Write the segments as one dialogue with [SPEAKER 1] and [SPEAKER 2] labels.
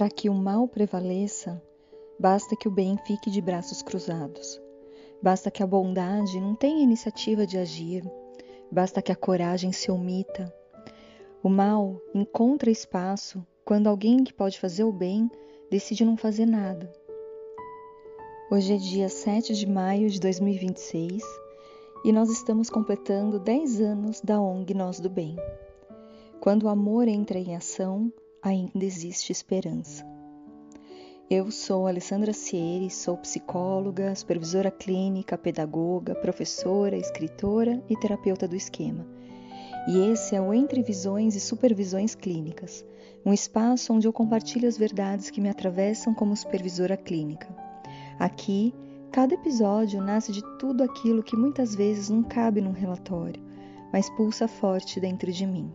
[SPEAKER 1] Para que o mal prevaleça, basta que o bem fique de braços cruzados. Basta que a bondade não tenha iniciativa de agir. Basta que a coragem se omita. O mal encontra espaço quando alguém que pode fazer o bem decide não fazer nada. Hoje é dia 7 de maio de 2026 e nós estamos completando 10 anos da ONG Nós do Bem. Quando o amor entra em ação, ainda existe esperança. Eu sou Alessandra Sieri, sou psicóloga, supervisora clínica, pedagoga, professora, escritora e terapeuta do esquema. E esse é o Entre Visões e Supervisões Clínicas, um espaço onde eu compartilho as verdades que me atravessam como supervisora clínica. Aqui, cada episódio nasce de tudo aquilo que muitas vezes não cabe num relatório, mas pulsa forte dentro de mim.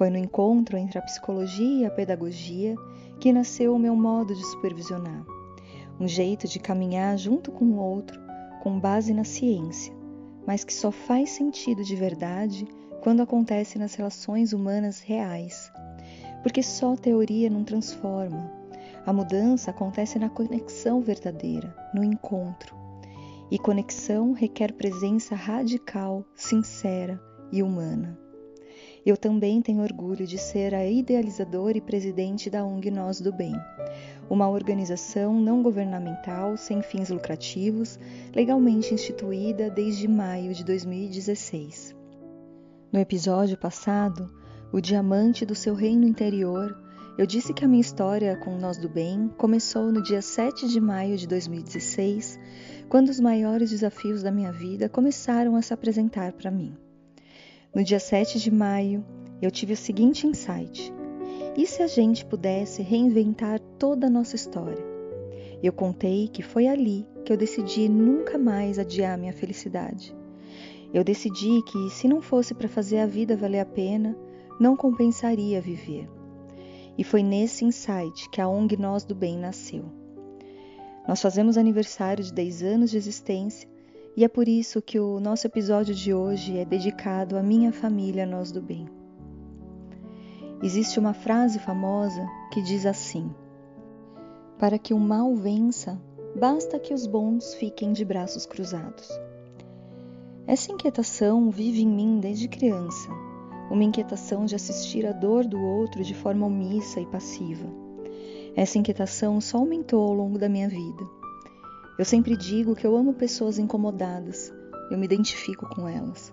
[SPEAKER 1] Foi no encontro entre a psicologia e a pedagogia que nasceu o meu modo de supervisionar, um jeito de caminhar junto com o outro com base na ciência, mas que só faz sentido de verdade quando acontece nas relações humanas reais, porque só teoria não transforma. A mudança acontece na conexão verdadeira, no encontro. E conexão requer presença radical, sincera e humana. Eu também tenho orgulho de ser a idealizadora e presidente da ONG Nós do Bem, uma organização não governamental sem fins lucrativos, legalmente instituída desde maio de 2016. No episódio passado, O Diamante do Seu Reino Interior, eu disse que a minha história com Nós do Bem começou no dia 7 de maio de 2016, quando os maiores desafios da minha vida começaram a se apresentar para mim. No dia 7 de maio, eu tive o seguinte insight: e se a gente pudesse reinventar toda a nossa história? Eu contei que foi ali que eu decidi nunca mais adiar minha felicidade. Eu decidi que, se não fosse para fazer a vida valer a pena, não compensaria viver. E foi nesse insight que a ONG Nós do Bem nasceu. Nós fazemos aniversário de 10 anos de existência e é por isso que o nosso episódio de hoje é dedicado à minha família Nós do Bem. Existe uma frase famosa que diz assim: para que o mal vença, basta que os bons fiquem de braços cruzados. Essa inquietação vive em mim desde criança, uma inquietação de assistir a dor do outro de forma omissa e passiva. Essa inquietação só aumentou ao longo da minha vida. Eu sempre digo que eu amo pessoas incomodadas, eu me identifico com elas.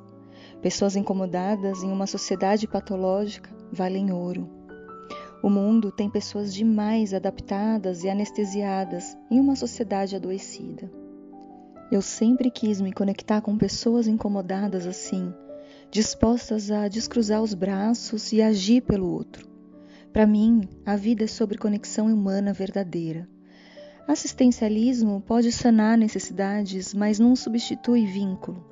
[SPEAKER 1] Pessoas incomodadas em uma sociedade patológica valem ouro. O mundo tem pessoas demais adaptadas e anestesiadas em uma sociedade adoecida. Eu sempre quis me conectar com pessoas incomodadas assim, dispostas a descruzar os braços e agir pelo outro. Para mim, a vida é sobre conexão humana verdadeira. Assistencialismo pode sanar necessidades, mas não substitui vínculo.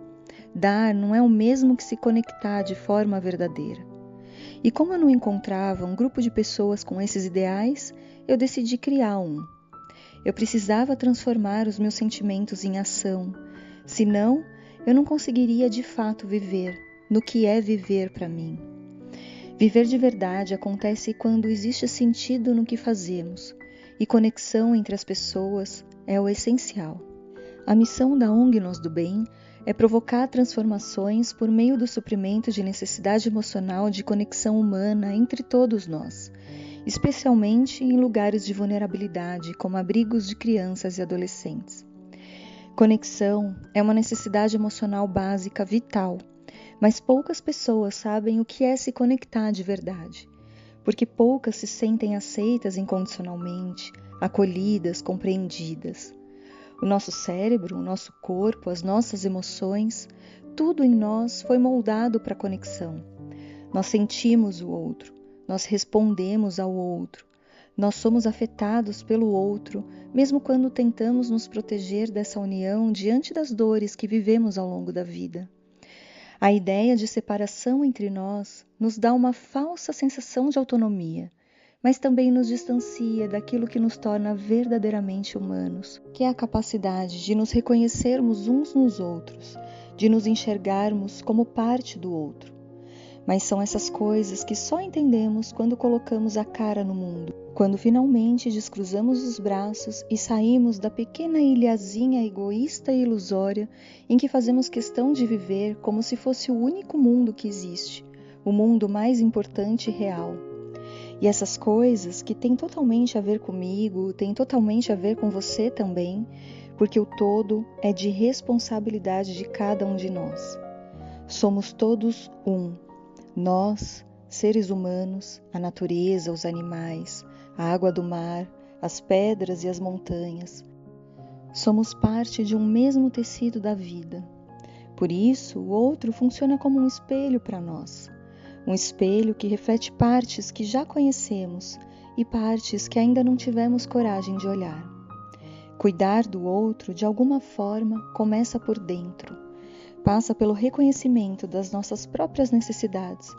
[SPEAKER 1] Dar não é o mesmo que se conectar de forma verdadeira. E como eu não encontrava um grupo de pessoas com esses ideais, eu decidi criar um. Eu precisava transformar os meus sentimentos em ação, senão eu não conseguiria de fato viver no que é viver para mim. Viver de verdade acontece quando existe sentido no que fazemos, e conexão entre as pessoas é o essencial. A missão da ONG Nós do Bem é provocar transformações por meio do suprimento de necessidade emocional de conexão humana entre todos nós, especialmente em lugares de vulnerabilidade, como abrigos de crianças e adolescentes. Conexão é uma necessidade emocional básica vital, mas poucas pessoas sabem o que é se conectar de verdade, porque poucas se sentem aceitas incondicionalmente, acolhidas, compreendidas. O nosso cérebro, o nosso corpo, as nossas emoções, tudo em nós foi moldado para a conexão. Nós sentimos o outro, nós respondemos ao outro, nós somos afetados pelo outro, mesmo quando tentamos nos proteger dessa união diante das dores que vivemos ao longo da vida. A ideia de separação entre nós nos dá uma falsa sensação de autonomia, mas também nos distancia daquilo que nos torna verdadeiramente humanos, que é a capacidade de nos reconhecermos uns nos outros, de nos enxergarmos como parte do outro. Mas são essas coisas que só entendemos quando colocamos a cara no mundo, quando finalmente descruzamos os braços e saímos da pequena ilhazinha egoísta e ilusória em que fazemos questão de viver como se fosse o único mundo que existe, o mundo mais importante e real. E essas coisas que têm totalmente a ver comigo, têm totalmente a ver com você também, porque o todo é de responsabilidade de cada um de nós. Somos todos um. Nós, seres humanos, a natureza, os animais, a água do mar, as pedras e as montanhas, somos parte de um mesmo tecido da vida. Por isso, o outro funciona como um espelho para nós. Um espelho que reflete partes que já conhecemos e partes que ainda não tivemos coragem de olhar. Cuidar do outro, de alguma forma, começa por dentro. Passa pelo reconhecimento das nossas próprias necessidades,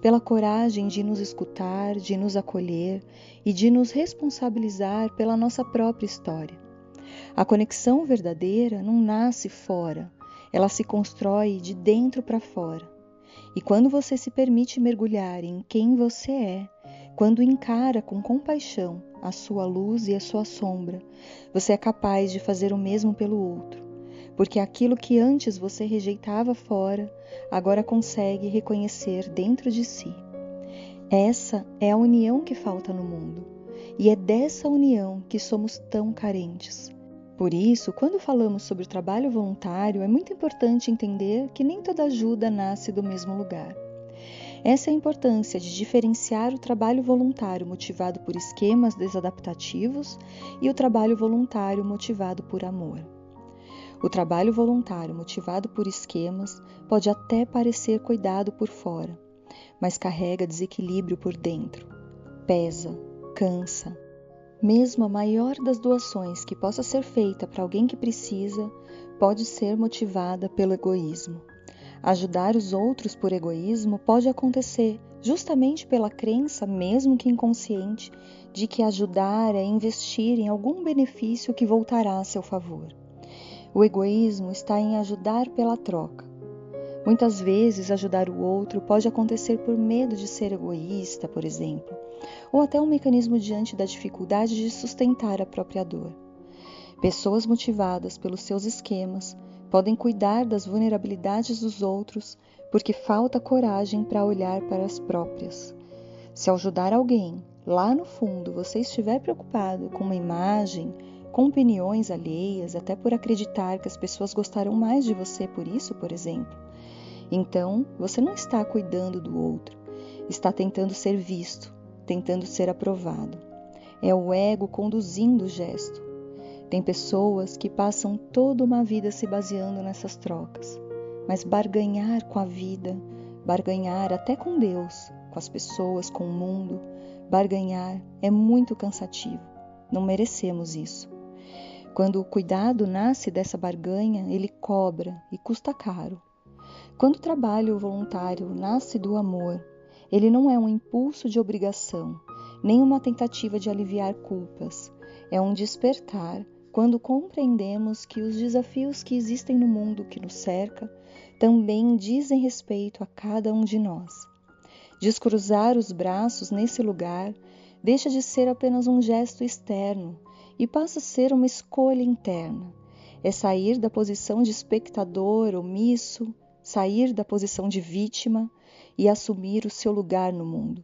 [SPEAKER 1] pela coragem de nos escutar, de nos acolher e de nos responsabilizar pela nossa própria história. A conexão verdadeira não nasce fora, ela se constrói de dentro para fora. E quando você se permite mergulhar em quem você é, quando encara com compaixão a sua luz e a sua sombra, você é capaz de fazer o mesmo pelo outro. Porque aquilo que antes você rejeitava fora, agora consegue reconhecer dentro de si. Essa é a união que falta no mundo, e é dessa união que somos tão carentes. Por isso, quando falamos sobre o trabalho voluntário, é muito importante entender que nem toda ajuda nasce do mesmo lugar. Essa é a importância de diferenciar o trabalho voluntário motivado por esquemas desadaptativos e o trabalho voluntário motivado por amor. O trabalho voluntário motivado por esquemas pode até parecer cuidado por fora, mas carrega desequilíbrio por dentro, pesa, cansa. Mesmo a maior das doações que possa ser feita para alguém que precisa, pode ser motivada pelo egoísmo. Ajudar os outros por egoísmo pode acontecer justamente pela crença, mesmo que inconsciente, de que ajudar é investir em algum benefício que voltará a seu favor. O egoísmo está em ajudar pela troca. Muitas vezes, ajudar o outro pode acontecer por medo de ser egoísta, por exemplo, ou até um mecanismo diante da dificuldade de sustentar a própria dor. Pessoas motivadas pelos seus esquemas podem cuidar das vulnerabilidades dos outros porque falta coragem para olhar para as próprias. Se ao ajudar alguém, lá no fundo você estiver preocupado com uma imagem, com opiniões alheias, até por acreditar que as pessoas gostarão mais de você por isso, por exemplo, então você não está cuidando do outro, está tentando ser visto, tentando ser aprovado. É o ego conduzindo o gesto. Tem pessoas que passam toda uma vida se baseando nessas trocas, mas barganhar com a vida, barganhar até com Deus, com as pessoas, com o mundo, barganhar é muito cansativo. Não merecemos isso. Quando o cuidado nasce dessa barganha, ele cobra e custa caro. Quando o trabalho voluntário nasce do amor, ele não é um impulso de obrigação, nem uma tentativa de aliviar culpas. É um despertar quando compreendemos que os desafios que existem no mundo que nos cerca também dizem respeito a cada um de nós. Descruzar os braços nesse lugar deixa de ser apenas um gesto externo e passa a ser uma escolha interna. É sair da posição de espectador omisso, sair da posição de vítima e assumir o seu lugar no mundo.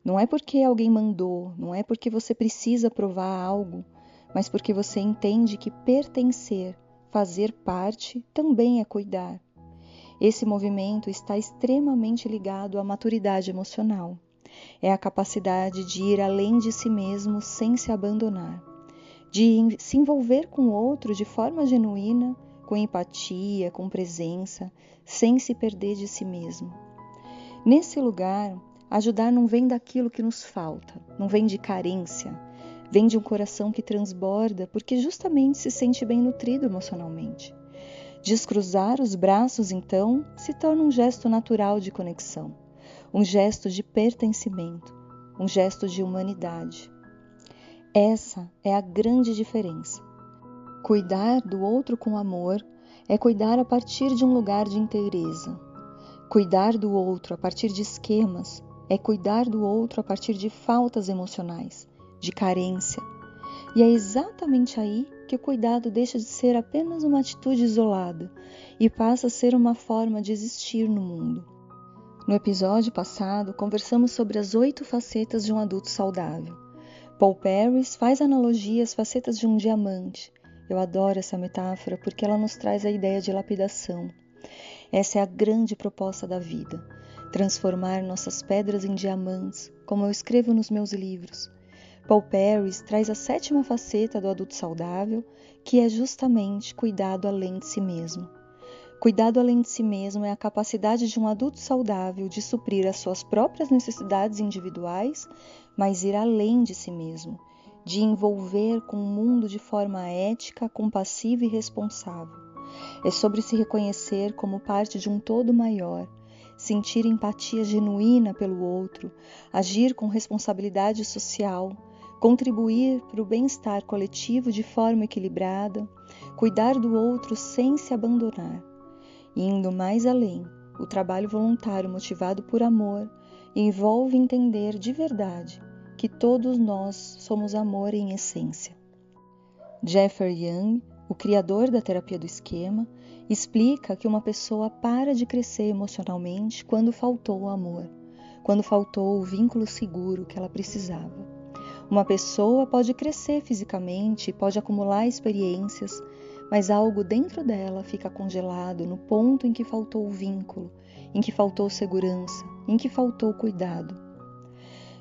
[SPEAKER 1] Não é porque alguém mandou, não é porque você precisa provar algo, mas porque você entende que pertencer, fazer parte, também é cuidar. Esse movimento está extremamente ligado à maturidade emocional. É a capacidade de ir além de si mesmo sem se abandonar, de se envolver com o outro de forma genuína, com empatia, com presença, sem se perder de si mesmo. Nesse lugar, ajudar não vem daquilo que nos falta, não vem de carência, vem de um coração que transborda porque justamente se sente bem nutrido emocionalmente. Descruzar os braços, então, se torna um gesto natural de conexão, um gesto de pertencimento, um gesto de humanidade. Essa é a grande diferença. Cuidar do outro com amor é cuidar a partir de um lugar de inteireza. Cuidar do outro a partir de esquemas é cuidar do outro a partir de faltas emocionais, de carência. E é exatamente aí que o cuidado deixa de ser apenas uma atitude isolada e passa a ser uma forma de existir no mundo. No episódio passado, conversamos sobre as 8 facetas de um adulto saudável. Paul Perry faz analogia às facetas de um diamante. Eu adoro essa metáfora porque ela nos traz a ideia de lapidação. Essa é a grande proposta da vida, transformar nossas pedras em diamantes, como eu escrevo nos meus livros. Paul Perry traz a 7ª faceta do adulto saudável, que é justamente cuidado além de si mesmo. Cuidado além de si mesmo é a capacidade de um adulto saudável de suprir as suas próprias necessidades individuais, mas ir além de si mesmo, de envolver com o mundo de forma ética, compassiva e responsável. É sobre se reconhecer como parte de um todo maior, sentir empatia genuína pelo outro, agir com responsabilidade social, contribuir para o bem-estar coletivo de forma equilibrada, cuidar do outro sem se abandonar. Indo mais além, o trabalho voluntário motivado por amor envolve entender de verdade que todos nós somos amor em essência. Jeffrey Young, o criador da terapia do esquema, explica que uma pessoa para de crescer emocionalmente quando faltou o amor, quando faltou o vínculo seguro que ela precisava. Uma pessoa pode crescer fisicamente, pode acumular experiências, mas algo dentro dela fica congelado no ponto em que faltou o vínculo, em que faltou segurança, em que faltou cuidado.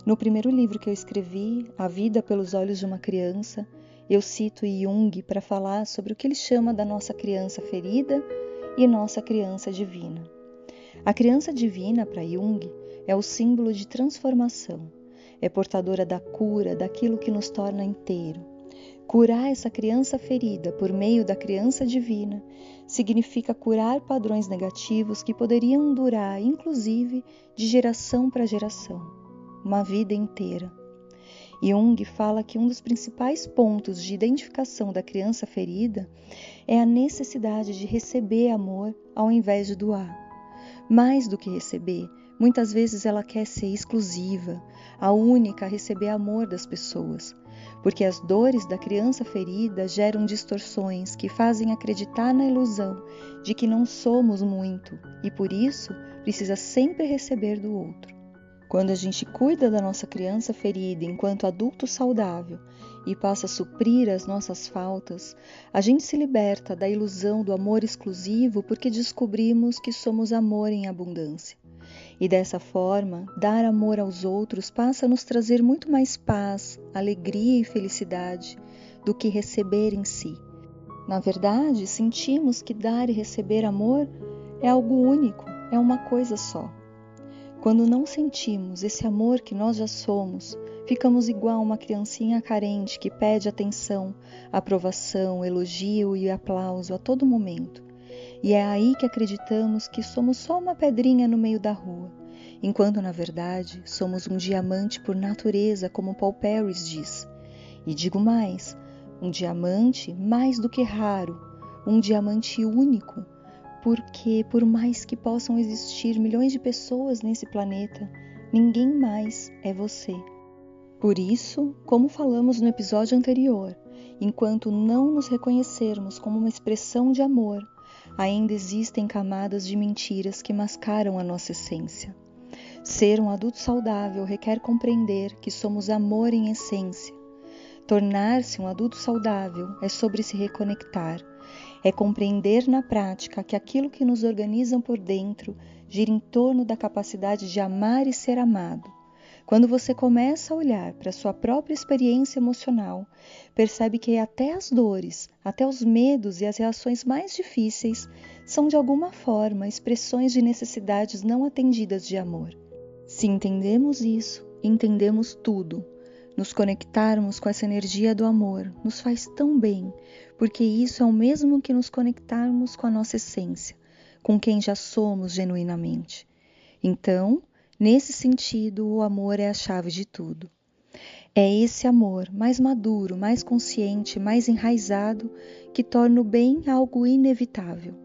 [SPEAKER 1] No primeiro livro que eu escrevi, A Vida pelos Olhos de uma Criança, eu cito Jung para falar sobre o que ele chama da nossa criança ferida e nossa criança divina. A criança divina, para Jung, é o símbolo de transformação, é portadora da cura, daquilo que nos torna inteiro. Curar essa criança ferida por meio da criança divina significa curar padrões negativos que poderiam durar, inclusive, de geração para geração, uma vida inteira. Jung fala que um dos principais pontos de identificação da criança ferida é a necessidade de receber amor ao invés de doar. Mais do que receber, muitas vezes ela quer ser exclusiva, a única a receber amor das pessoas, porque as dores da criança ferida geram distorções que fazem acreditar na ilusão de que não somos muito e por isso precisa sempre receber do outro. Quando a gente cuida da nossa criança ferida enquanto adulto saudável e passa a suprir as nossas faltas, a gente se liberta da ilusão do amor exclusivo porque descobrimos que somos amor em abundância. E dessa forma, dar amor aos outros passa a nos trazer muito mais paz, alegria e felicidade do que receber em si. Na verdade, sentimos que dar e receber amor é algo único, é uma coisa só. Quando não sentimos esse amor que nós já somos, ficamos igual uma criancinha carente que pede atenção, aprovação, elogio e aplauso a todo momento. E é aí que acreditamos que somos só uma pedrinha no meio da rua, enquanto na verdade somos um diamante por natureza, como Paul Perry diz. E digo mais, um diamante mais do que raro, um diamante único, porque por mais que possam existir milhões de pessoas nesse planeta, ninguém mais é você. Por isso, como falamos no episódio anterior, enquanto não nos reconhecermos como uma expressão de amor, ainda existem camadas de mentiras que mascaram a nossa essência. Ser um adulto saudável requer compreender que somos amor em essência. Tornar-se um adulto saudável é sobre se reconectar, é compreender na prática que aquilo que nos organiza por dentro gira em torno da capacidade de amar e ser amado. Quando você começa a olhar para a sua própria experiência emocional, percebe que até as dores, até os medos e as reações mais difíceis são de alguma forma expressões de necessidades não atendidas de amor. Se entendemos isso, entendemos tudo. Nos conectarmos com essa energia do amor nos faz tão bem, porque isso é o mesmo que nos conectarmos com a nossa essência, com quem já somos genuinamente. Então, nesse sentido, o amor é a chave de tudo. É esse amor mais maduro, mais consciente, mais enraizado, que torna o bem algo inevitável.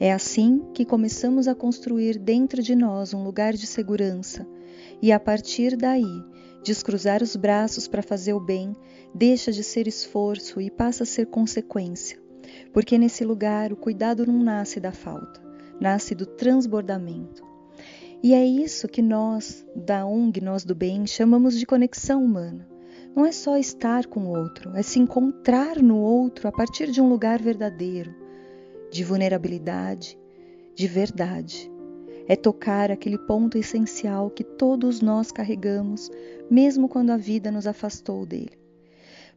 [SPEAKER 1] É assim que começamos a construir dentro de nós um lugar de segurança, e a partir daí, descruzar os braços para fazer o bem deixa de ser esforço e passa a ser consequência, porque nesse lugar o cuidado não nasce da falta, nasce do transbordamento. E é isso que nós, da ONG Nós do Bem, chamamos de conexão humana. Não é só estar com o outro, é se encontrar no outro a partir de um lugar verdadeiro, de vulnerabilidade, de verdade. É tocar aquele ponto essencial que todos nós carregamos, mesmo quando a vida nos afastou dele.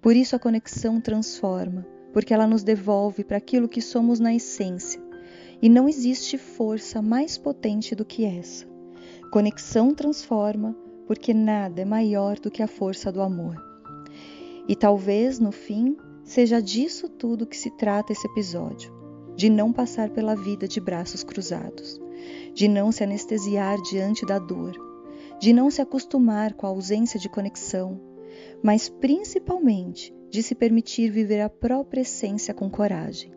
[SPEAKER 1] Por isso a conexão transforma, porque ela nos devolve para aquilo que somos na essência. E não existe força mais potente do que essa. Conexão transforma, porque nada é maior do que a força do amor. E talvez, no fim, seja disso tudo que se trata esse episódio. De não passar pela vida de braços cruzados. De não se anestesiar diante da dor. De não se acostumar com a ausência de conexão. Mas principalmente de se permitir viver a própria essência com coragem.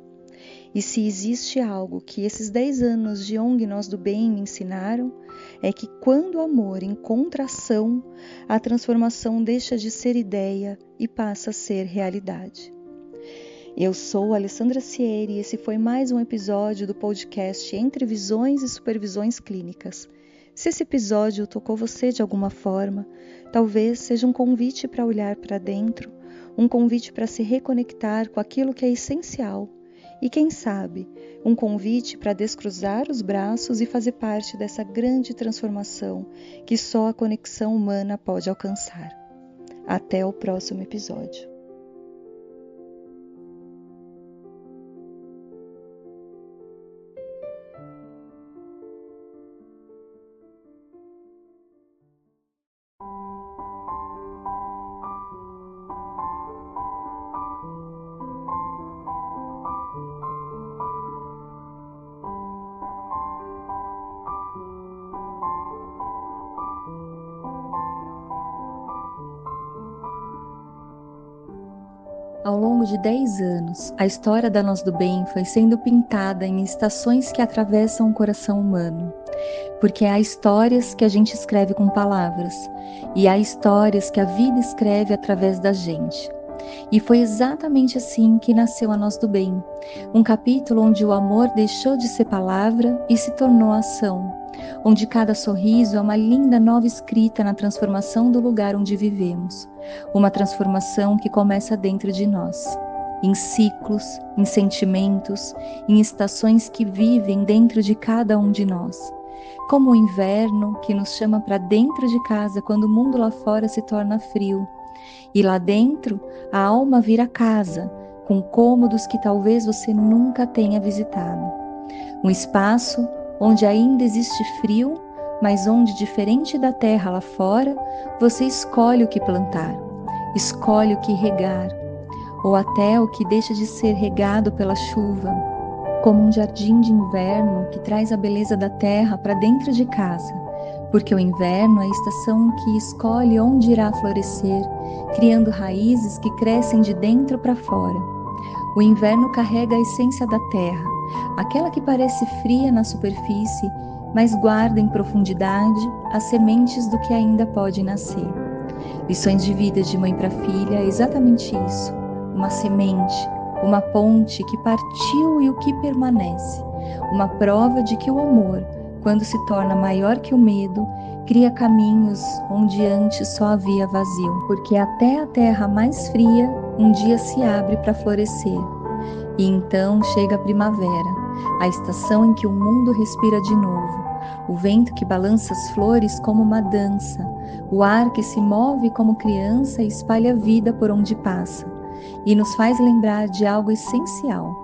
[SPEAKER 1] E se existe algo que esses 10 anos de ONG Nós do Bem me ensinaram, é que quando o amor encontra ação, a transformação deixa de ser ideia e passa a ser realidade. Eu sou Alessandra Sieri e esse foi mais um episódio do podcast Entre Visões e Supervisões Clínicas. Se esse episódio tocou você de alguma forma, talvez seja um convite para olhar para dentro, um convite para se reconectar com aquilo que é essencial. E quem sabe, um convite para descruzar os braços e fazer parte dessa grande transformação que só a conexão humana pode alcançar. Até o próximo episódio. Ao longo de 10 anos, a história da Nós do Bem foi sendo pintada em estações que atravessam o coração humano. Porque há histórias que a gente escreve com palavras, e há histórias que a vida escreve através da gente. E foi exatamente assim que nasceu a Nós do Bem, um capítulo onde o amor deixou de ser palavra e se tornou ação, onde cada sorriso é uma linda nova escrita na transformação do lugar onde vivemos, uma transformação que começa dentro de nós, em ciclos, em sentimentos, em estações que vivem dentro de cada um de nós. Como o inverno que nos chama para dentro de casa quando o mundo lá fora se torna frio. E lá dentro, a alma vira casa, com cômodos que talvez você nunca tenha visitado. Um espaço onde ainda existe frio, mas onde, diferente da terra lá fora, você escolhe o que plantar, escolhe o que regar, ou até o que deixa de ser regado pela chuva, como um jardim de inverno que traz a beleza da terra para dentro de casa, porque o inverno é a estação que escolhe onde irá florescer, criando raízes que crescem de dentro para fora. O inverno carrega a essência da terra, aquela que parece fria na superfície, mas guarda em profundidade as sementes do que ainda pode nascer. Lições de vida de mãe para filha é exatamente isso, uma semente, uma ponte que partiu e o que permanece, uma prova de que o amor, quando se torna maior que o medo, cria caminhos onde antes só havia vazio, porque até a terra mais fria um dia se abre para florescer. E então chega a primavera, a estação em que o mundo respira de novo, o vento que balança as flores como uma dança, o ar que se move como criança e espalha a vida por onde passa, e nos faz lembrar de algo essencial.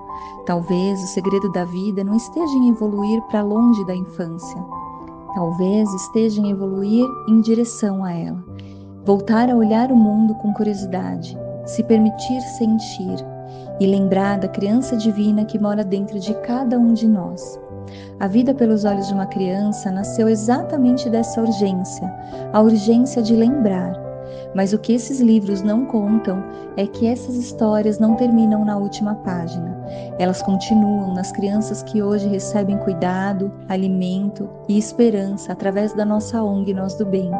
[SPEAKER 1] Talvez o segredo da vida não esteja em evoluir para longe da infância. Talvez esteja em evoluir em direção a ela. Voltar a olhar o mundo com curiosidade, se permitir sentir e lembrar da criança divina que mora dentro de cada um de nós. A vida pelos olhos de uma criança nasceu exatamente dessa urgência, a urgência de lembrar. Mas o que esses livros não contam é que essas histórias não terminam na última página. Elas continuam nas crianças que hoje recebem cuidado, alimento e esperança através da nossa ONG Nós do Bem,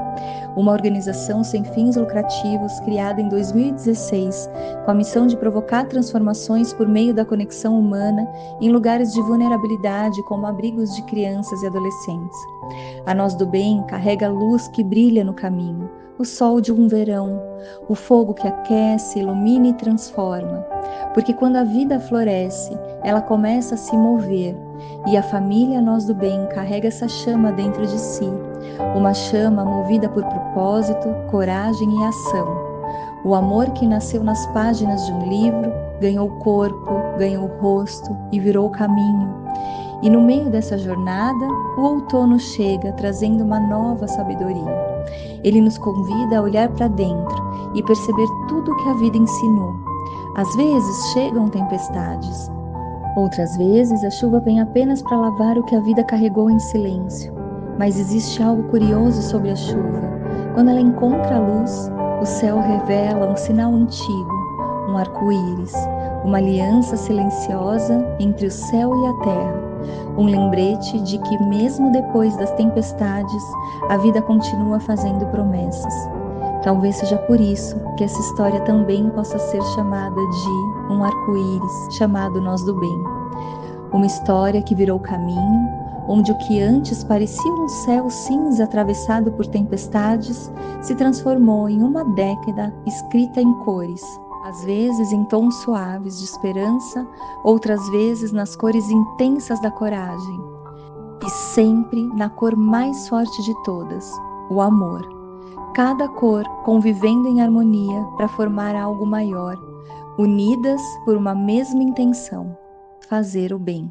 [SPEAKER 1] uma organização sem fins lucrativos criada em 2016 com a missão de provocar transformações por meio da conexão humana em lugares de vulnerabilidade como abrigos de crianças e adolescentes. A Nós do Bem carrega a luz que brilha no caminho, o sol de um verão, o fogo que aquece, ilumina e transforma. Porque quando a vida floresce, ela começa a se mover, e a família Nós do Bem carrega essa chama dentro de si, uma chama movida por propósito, coragem e ação. O amor que nasceu nas páginas de um livro ganhou corpo, ganhou rosto e virou caminho. E no meio dessa jornada, o outono chega trazendo uma nova sabedoria. Ele nos convida a olhar para dentro e perceber tudo o que a vida ensinou. Às vezes chegam tempestades, outras vezes a chuva vem apenas para lavar o que a vida carregou em silêncio. Mas existe algo curioso sobre a chuva. Quando ela encontra a luz, o céu revela um sinal antigo, um arco-íris, uma aliança silenciosa entre o céu e a terra. Um lembrete de que mesmo depois das tempestades, a vida continua fazendo promessas. Talvez seja por isso que essa história também possa ser chamada de um arco-íris, chamado Nós do Bem. Uma história que virou caminho, onde o que antes parecia um céu cinza atravessado por tempestades, se transformou em uma década escrita em cores. Às vezes em tons suaves de esperança, outras vezes nas cores intensas da coragem. E sempre na cor mais forte de todas, o amor. Cada cor convivendo em harmonia para formar algo maior, unidas por uma mesma intenção, fazer o bem.